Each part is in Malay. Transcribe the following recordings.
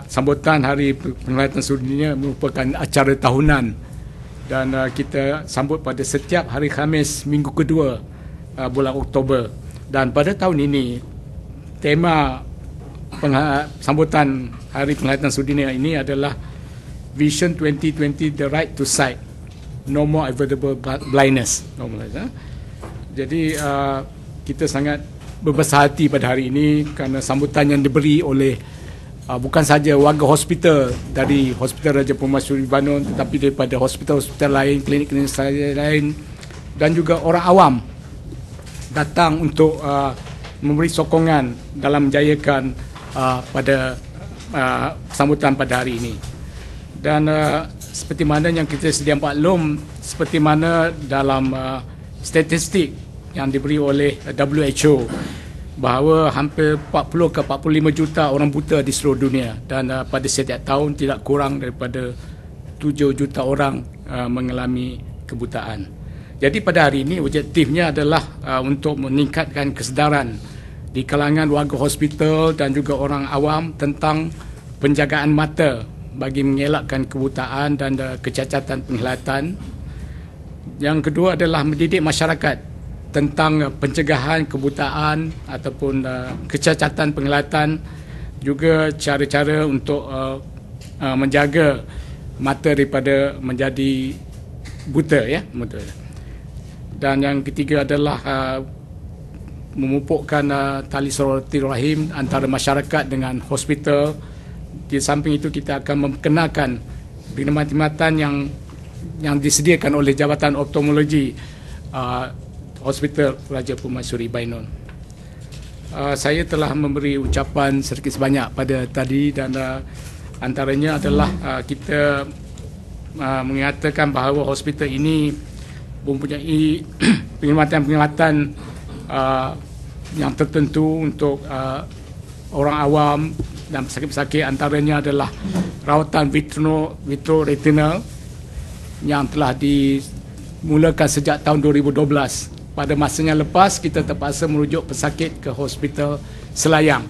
sambutan Hari Penglihatan Sedunia merupakan acara tahunan dan kita sambut pada setiap hari Khamis minggu kedua bulan Oktober. Dan pada tahun ini tema sambutan Hari Penglihatan Sedunia ini adalah Vision 2020 The Right to Sight, No More Avoidable Blindness. Jadi kita sangat berbesar hati pada hari ini kerana sambutan yang diberi oleh bukan saja warga hospital dari Hospital Raja Permaisuri Banon, tetapi daripada hospital-hospital lain, klinik-klinik lain, dan juga orang awam datang untuk memberi sokongan dalam menjayakan pada sambutan pada hari ini. Dan seperti mana yang kita sedia maklum, seperti mana dalam statistik yang diberi oleh WHO, bahawa hampir 40 ke 45 juta orang buta di seluruh dunia, dan pada setiap tahun tidak kurang daripada 7 juta orang mengalami kebutaan. Jadi pada hari ini objektifnya adalah untuk meningkatkan kesedaran di kalangan warga hospital dan juga orang awam tentang penjagaan mata bagi mengelakkan kebutaan dan kecacatan penglihatan. Yang kedua adalah mendidik masyarakat tentang pencegahan kebutaan ataupun kecacatan penglihatan, juga cara-cara untuk menjaga mata daripada menjadi buta, ya, buta. Dan yang ketiga adalah memupukkan tali silaturahim antara masyarakat dengan hospital. Di samping itu kita akan memperkenalkan perkhidmatan yang disediakan oleh Jabatan Ophthalmology Hospital Raja Permaisuri Banon. Saya telah memberi ucapan sedikit sebanyak pada tadi, dan antaranya adalah kita mengatakan bahawa hospital ini mempunyai perkhidmatan yang tertentu untuk orang awam dan pesakit-pesakit. Antaranya adalah rawatan vitreoretinal yang telah dimulakan sejak tahun 2012. Pada masanya lepas, kita terpaksa merujuk pesakit ke hospital Selayang.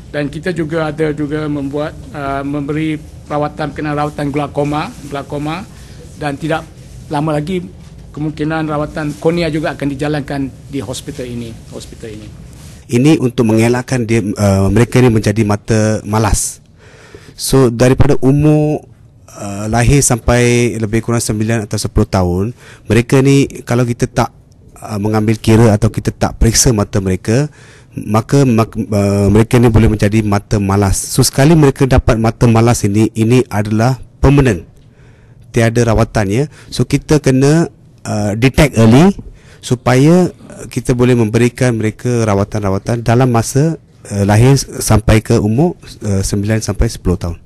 Dan kita juga ada memberi rawatan glaukoma, dan tidak lama lagi kemungkinan rawatan kornea juga akan dijalankan di hospital ini. Ini untuk mengelakkan mereka ini menjadi mata malas. So daripada umur lahir sampai lebih kurang 9 atau 10 tahun, mereka ni kalau kita tak mengambil kira atau kita tak periksa mata mereka, maka mereka ni boleh menjadi mata malas. So sekali mereka dapat mata malas ini adalah permanent, tiada rawatannya. So kita kena detect early supaya kita boleh memberikan mereka rawatan-rawatan dalam masa lahir sampai ke umur 9 sampai 10 tahun.